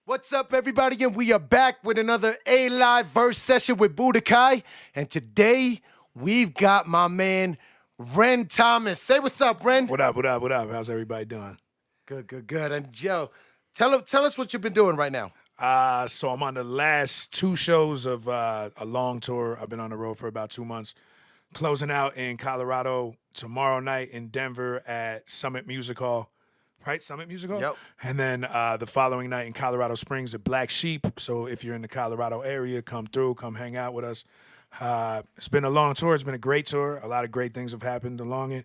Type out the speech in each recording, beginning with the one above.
What's up, everybody? And we are back with another A-Live verse session with Buddhakai. And today, we've got my man, Ren Thomas. Say what's up, Ren. What up, what up, what up? How's everybody doing? Good. And Joe, tell us what you've been doing right now. So I'm on the last two shows of a long tour. I've been on the road for about 2 months. Closing out in Colorado tomorrow night in Denver at Summit Music Hall. Right, Summit Music Hall? Yep. And then the following night in Colorado Springs at Black Sheep. So if you're in the Colorado area, come through, come hang out with us. It's been a long tour. It's been a great tour. A lot of great things have happened along it.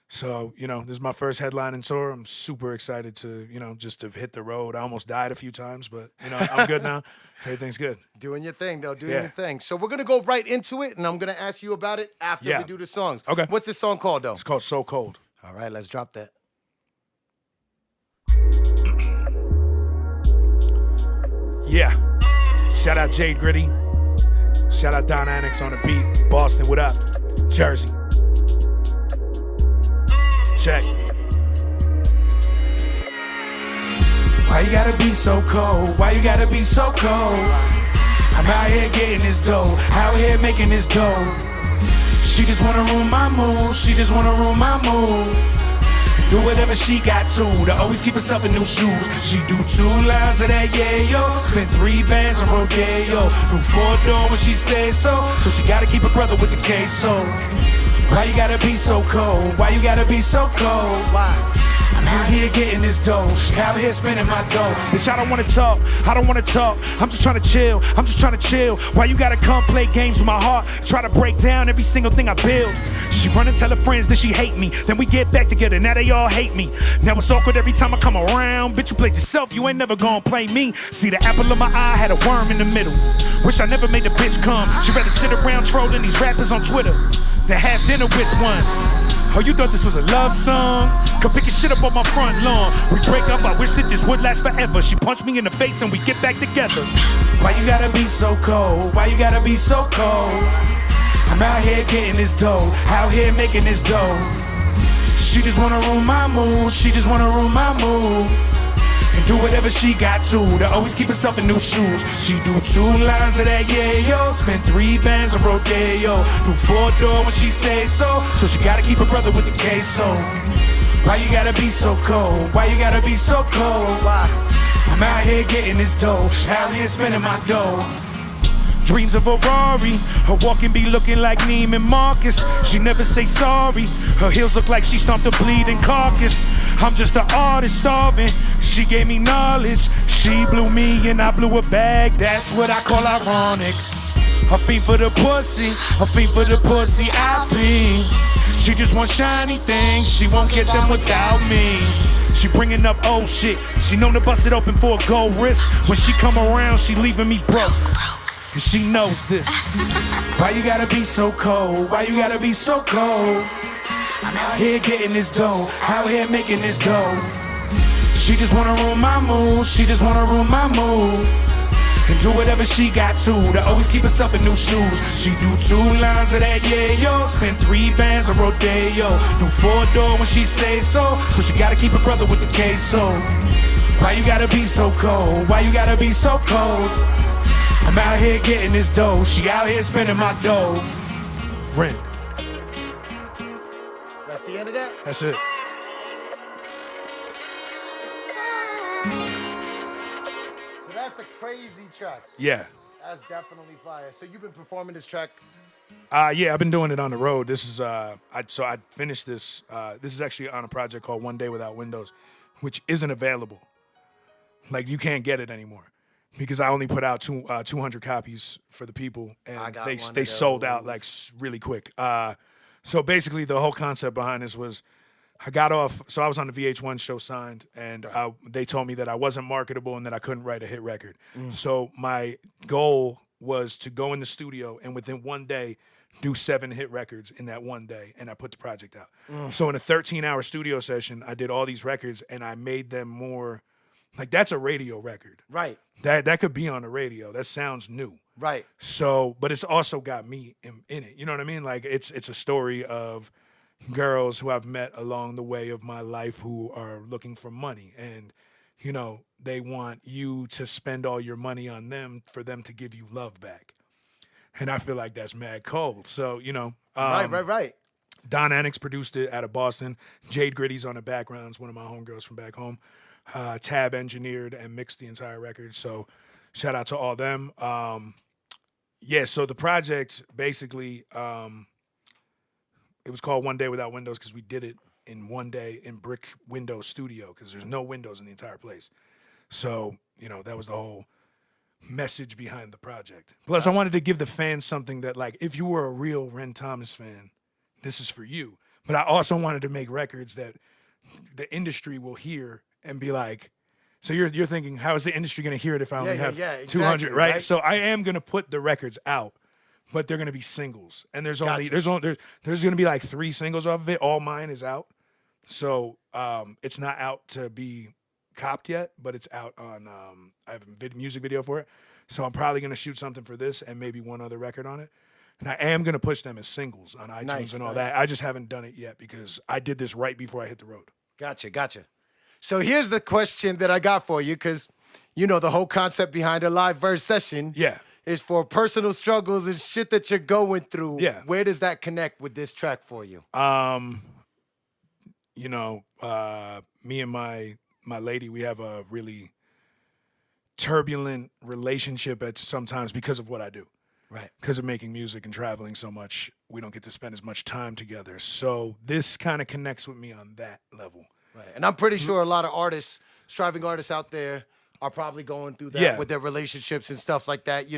So, this is my first headlining tour. I'm super excited to, just to hit the road. I almost died a few times, but, I'm good now. Everything's good. Doing your thing, though. Doing your thing. So we're going to go right into it, and I'm going to ask you about it after we do the songs. Okay. What's this song called, though? It's called So Cold. All right, let's drop that. Yeah. Shout out Jade Gritty. Shout out Don Annex on the beat. Boston, what up? Jersey. Check. Why you gotta be so cold? Why you gotta be so cold? I'm out here getting this dough. Out here making this dough. She just wanna ruin my mood. She just wanna ruin my mood. Do whatever she got to always keep herself in new shoes. She do 2 lines of that yayo. Spend 3 bands on rodeo. Do 4 door when she says so. So she gotta keep her brother with the queso. Why you gotta be so cold? Why you gotta be so cold? Why? I'm out here getting this dough. Out here spending my dough. Bitch, I don't wanna talk. I don't wanna talk. I'm just trying to chill. I'm just trying to chill. Why you gotta come play games with my heart? Try to break down every single thing I build. She run and tell her friends that she hate me. Then we get back together. Now they all hate me. Now it's awkward every time I come around. Bitch, you played yourself. You ain't never gonna play me. See, the apple of my eye had a worm in the middle. Wish I never made the bitch come. She'd rather sit around trolling these rappers on Twitter than have dinner with one. Oh, you thought this was a love song? Come pick your shit up on my front lawn. We break up, I wish that this would last forever. She punched me in the face and we get back together. Why you gotta be so cold? Why you gotta be so cold? I'm out here getting this dough. Out here making this dough. She just wanna ruin my mood. She just wanna ruin my mood. And do whatever she got to always keep herself in new shoes. She do 2 lines of that yayo. Spend 3 bands on rodeo. Do 4 door when she says so. So she gotta keep her brother with the queso. Why you gotta be so cold? Why you gotta be so cold? Why? I'm out here getting this dough. Out here spending my dough. Dreams of a Rari, her walking be looking like Neiman Marcus. She never say sorry, her heels look like she stomped a bleeding carcass. I'm just an artist starving, she gave me knowledge. She blew me and I blew her back, that's what I call ironic. Her feet for the pussy, her feet for the pussy I be. She just want shiny things, she won't get them without me. She bringing up old shit, she known to bust it open for a gold wrist. When she come around, she leaving me broke. And she knows this. Why you gotta be so cold? Why you gotta be so cold? I'm out here getting this dough. Out here making this dough. She just wanna ruin my mood. She just wanna ruin my mood. And do whatever she got to always keep herself in new shoes. She do 2 lines of that yayo. Spend 3 bands on rodeo. Do 4 door when she says so. So she gotta keep her brother with the queso. Why you gotta be so cold? Why you gotta be so cold? I'm out here getting this dough. She out here spending my dough. Rent. That's the end of that? That's it. So that's a crazy track. Yeah. That's definitely fire. So you've been performing this track? Yeah, I've been doing it on the road. This is I finished this. This is actually on a project called One Day Without Windows, which isn't available. Like, you can't get it anymore. Because I only put out 200 copies for the people, and they sold out like really quick. So basically, the whole concept behind this was, I got off. So I was on the VH1 show Signed, and they told me that I wasn't marketable and that I couldn't write a hit record. So my goal was to go in the studio and within 1 day do 7 hit records in that 1 day, and I put the project out. So in a 13-hour studio session, I did all these records, and I made them more like, that's a radio record. Right. That could be on the radio. That sounds new. Right. So, but it's also got me in it. You know what I mean? Like, it's a story of girls who I've met along the way of my life who are looking for money. And they want you to spend all your money on them for them to give you love back. And I feel like that's mad cold. So, Right. Don Annex produced it out of Boston. Jade Gritty's on the backgrounds, one of my homegirls from back home. Tab engineered and mixed the entire record. So shout out to all them. So the project basically, it was called One Day Without Windows because we did it in one day in brick window studio because there's no windows in the entire place. So, that was the whole message behind the project. Plus, I wanted to give the fans something that, like, if you were a real Ren Thomas fan, this is for you. But I also wanted to make records that the industry will hear and be like, so you're thinking, how is the industry going to hear it if I only have exactly, 200, right? So I am going to put the records out, but they're going to be singles. And there's going to be like 3 singles off of it. All mine is out. So it's not out to be copped yet, but it's out on, I have a music video for it. So I'm probably going to shoot something for this and maybe one other record on it. And I am going to push them as singles on iTunes and all that. I just haven't done it yet because I did this right before I hit the road. Gotcha. So here's the question that I got for you because, the whole concept behind a live verse session is for personal struggles and shit that you're going through. Yeah. Where does that connect with this track for you? Me and my lady, we have a really turbulent relationship at sometimes because of what I do. Right. Because of making music and traveling so much, we don't get to spend as much time together. So this kind of connects with me on that level. Right. And I'm pretty sure a lot of artists, striving artists out there are probably going through that with their relationships and stuff like that,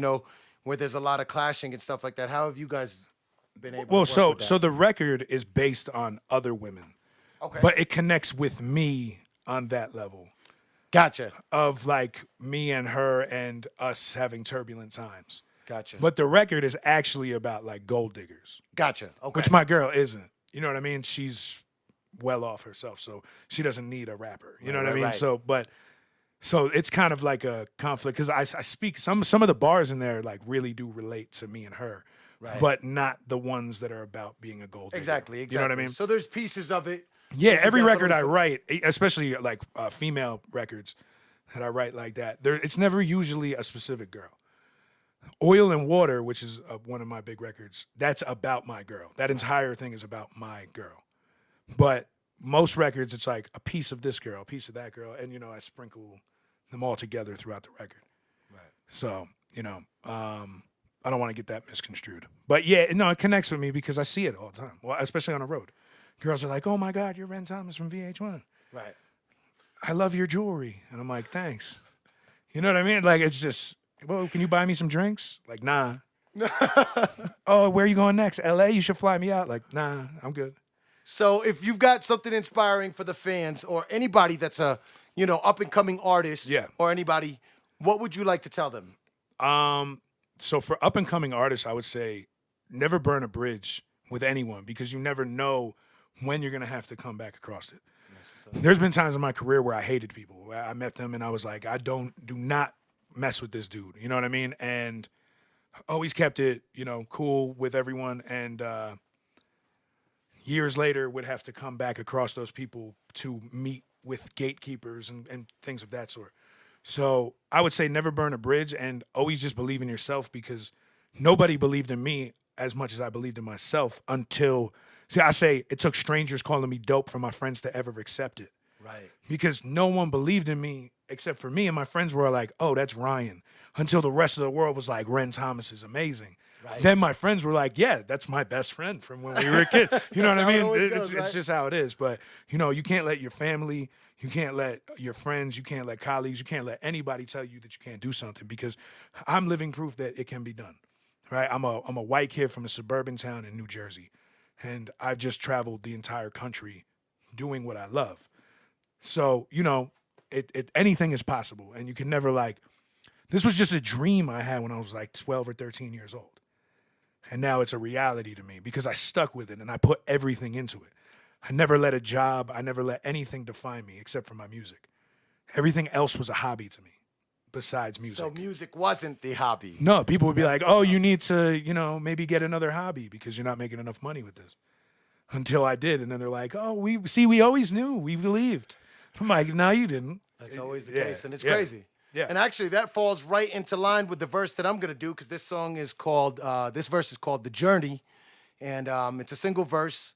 where there's a lot of clashing and stuff like that. How have you guys been able to work with that? So the record is based on other women. Okay. But it connects with me on that level. Gotcha. Of like me and her and us having turbulent times. Gotcha. But the record is actually about like gold diggers. Gotcha. Okay. Which my girl isn't. You know what I mean? She's well off herself, so she doesn't need a rapper. You know what I mean? Right. So it's kind of like a conflict because I speak some of the bars in there like really do relate to me and her, but not the ones that are about being a gold digger. Exactly. You know what I mean? So there's pieces of it. Yeah, every record I write, especially like female records that I write like that, it's never usually a specific girl. Oil and Water, which is one of my big records, that's about my girl. That entire thing is about my girl. But most records, it's like a piece of this girl, a piece of that girl, and, I sprinkle them all together throughout the record. Right. So, I don't want to get that misconstrued. But, yeah, no, it connects with me because I see it all the time, well, especially on the road. Girls are like, oh, my God, you're Ren Thomas from VH1. Right. I love your jewelry. And I'm like, thanks. You know what I mean? Like, it's just, well, can you buy me some drinks? Like, nah. Oh, where are you going next? LA? You should fly me out. Like, nah, I'm good. So if you've got something inspiring for the fans or anybody that's a, up-and-coming artist or anybody, what would you like to tell them? So for up-and-coming artists, I would say never burn a bridge with anyone because you never know when you're going to have to come back across it. There's been times in my career where I hated people. I met them and I was like, do not mess with this dude. You know what I mean? And always kept it, cool with everyone. And years later would have to come back across those people to meet with gatekeepers and things of that sort. So I would say never burn a bridge and always just believe in yourself because nobody believed in me as much as I believed in myself until, I say it took strangers calling me dope for my friends to ever accept it. Right. Because no one believed in me except for me and my friends were like, oh, that's Ryan. Until the rest of the world was like, Ren Thomas is amazing. Right. Then my friends were like, yeah, that's my best friend from when we were a kid. You know what I mean? It's just how it is. But, you can't let your family, you can't let your friends, you can't let colleagues, you can't let anybody tell you that you can't do something because I'm living proof that it can be done, right? I'm a white kid from a suburban town in New Jersey, and I've just traveled the entire country doing what I love. So, anything is possible, and you can never this was just a dream I had when I was like 12 or 13 years old. And now it's a reality to me because I stuck with it and I put everything into it. I never let a job, I never let anything define me except for my music. Everything else was a hobby to me besides music. So music wasn't the hobby? No, people would be like, oh, you need to, maybe get another hobby because you're not making enough money with this. Until I did. And then they're like, oh, we always knew. We believed. I'm like, no, you didn't. That's always the case, and it's yeah. crazy. Yeah. And actually, that falls right into line with the verse that I'm going to do, because this song is called, this verse is called The Journey. And it's a single verse,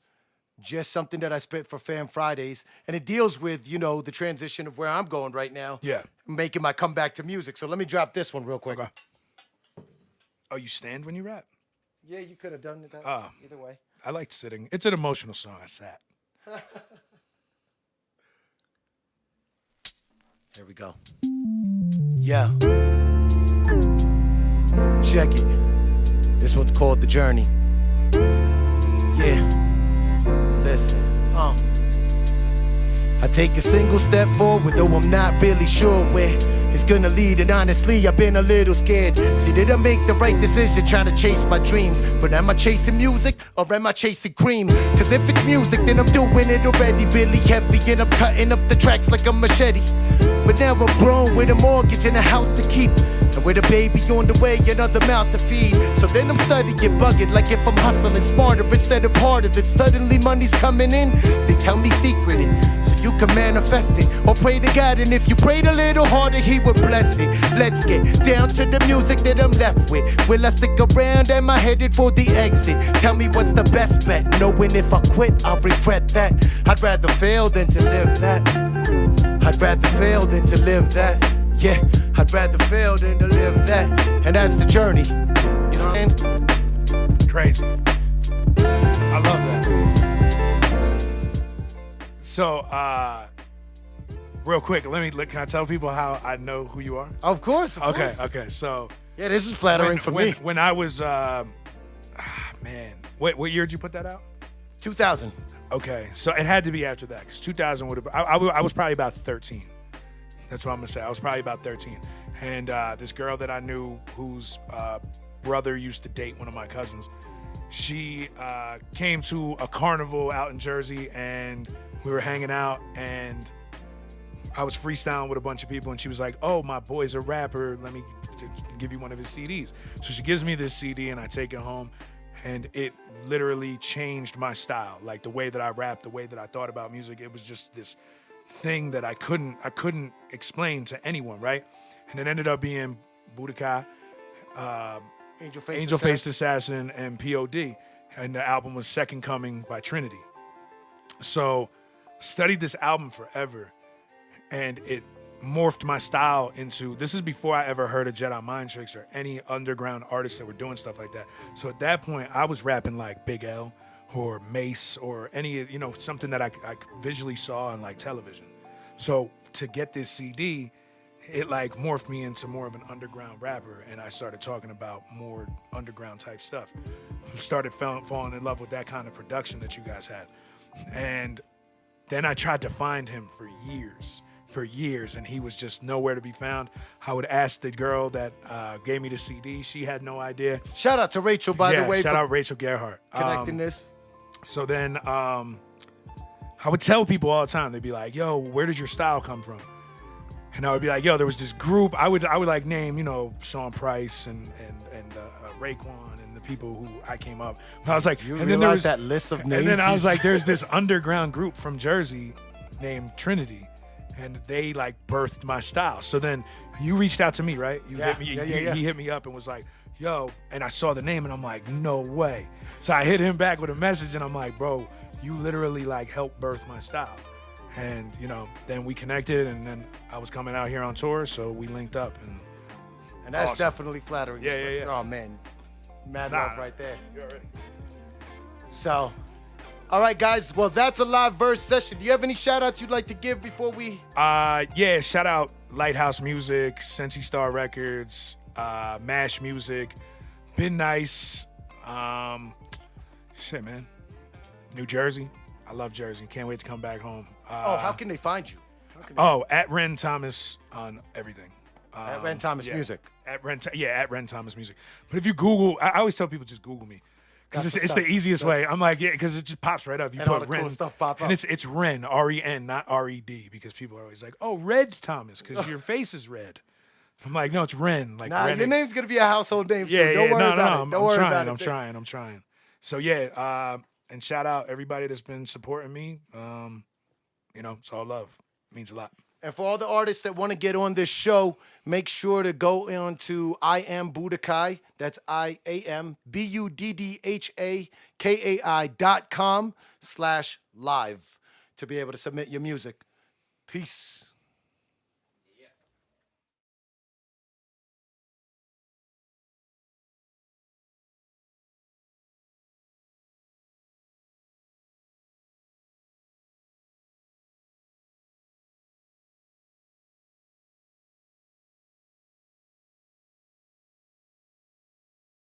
just something that I spit for Fan Fridays. And it deals with, you know, the transition of where I'm going right now. Yeah. Making my comeback to music. So let me drop this one real quick. Okay. Oh, you stand when you rap? Yeah, you could have done it that either way. I like sitting. It's an emotional song. I sat. Here we go. Yeah. Check it. This one's called The Journey. Yeah. Listen. I take a single step forward, though I'm not really sure where it's gonna lead, and honestly, I've been a little scared. See, did I make the right decision trying to chase my dreams? But am I chasing music, or am I chasing cream? Cause if it's music, then I'm doing it already really heavy, and I'm cutting up the tracks like a machete. But now I'm grown with a mortgage and a house to keep, and with a baby on the way, another mouth to feed. So then I'm studying bugging, like if I'm hustling smarter instead of harder, then suddenly money's coming in. They tell me secret it, so you can manifest it, or pray to God, and if you prayed a little harder, He would bless it. Let's get down to the music that I'm left with. Will I stick around? Am I headed for the exit? Tell me what's the best bet, knowing if I quit, I'll regret that. I'd rather fail than to live that. I'd rather fail than to live that. Yeah, I'd rather fail than to live that. And that's the journey. You know what I'm saying? Crazy. I love that. So, real quick, can I tell people how I know who you are? Of course. Okay. So, yeah, this is flattering for me. When I was, man, what year did you put that out? 2000. Okay, so it had to be after that, because 2000 would have. I was probably about 13. That's what I'm gonna say. I was probably about 13, and this girl that I knew, whose brother used to date one of my cousins, she came to a carnival out in Jersey, and we were hanging out, and I was freestyling with a bunch of people, and she was like, "Oh, my boy's a rapper. Let me give you one of his CDs." So she gives me this CD, and I take it home, and it literally changed my style, like the way that I rap, the way that I thought about music. It was just this thing that I couldn't explain to anyone, right? And it ended up being Buddhakai, Angel Faced Assassin, and POD, and the album was Second Coming by Trinity. So studied this album forever, and it morphed my style into, this is before I ever heard of Jedi Mind Tricks or any underground artists that were doing stuff like that. So at that point, I was rapping like Big L or Mace or any, something that I visually saw on like television. So to get this CD, it like morphed me into more of an underground rapper, and I started talking about more underground type stuff. Started falling in love with that kind of production that you guys had. And then I tried to find him for years, and he was just nowhere to be found. I would ask the girl that gave me the CD. She had no idea. Shout out to Rachel, by the way. Shout out Rachel Gerhardt. Connecting this. So then I would tell people all the time, they'd be like, "Yo, where did your style come from?" And I would be like, "Yo, there was this group." I would like name, Sean Price and Raekwon and the people who I came up. And I was like, and then there was that list of names. And then I was like, there's this underground group from Jersey named Trinity, and they like birthed my style. So then you reached out to me, right? You hit me. He hit me up and was like, "Yo," and I saw the name and I'm like, "No way." So I hit him back with a message and I'm like, "Bro, you literally like helped birth my style." And then we connected, and then I was coming out here on tour, so we linked up, and that's awesome. Definitely flattering. Yeah. Oh man, mad love right there. You already. So, all right, guys. Well, that's a live verse session. Do you have any shout outs you'd like to give before we? Yeah. Shout out Lighthouse Music, Sensi Star Records, Mash Music, Been Nice. Shit, man. New Jersey. I love Jersey. Can't wait to come back home. How can they find you? At Ren Thomas on everything. At Ren Thomas Music. At Ren Thomas Music. But if you Google, I always tell people just Google me, because it's the easiest way. I'm like, because it just pops right up. You put all the Ren, cool stuff pop up. And it's Ren, R-E-N, not R-E-D, because people are always like, "Oh, Red Thomas," because your face is red. I'm like, no, it's Ren. Like, Ren, your name's gonna be a household name. Yeah, Don't worry about it. I'm trying. So yeah, and shout out everybody that's been supporting me. It's all love. It means a lot. And for all the artists that want to get on this show, make sure to go on to I Am Buddhakai. That's IAMBUDDHAKAI.com/live to be able to submit your music. Peace.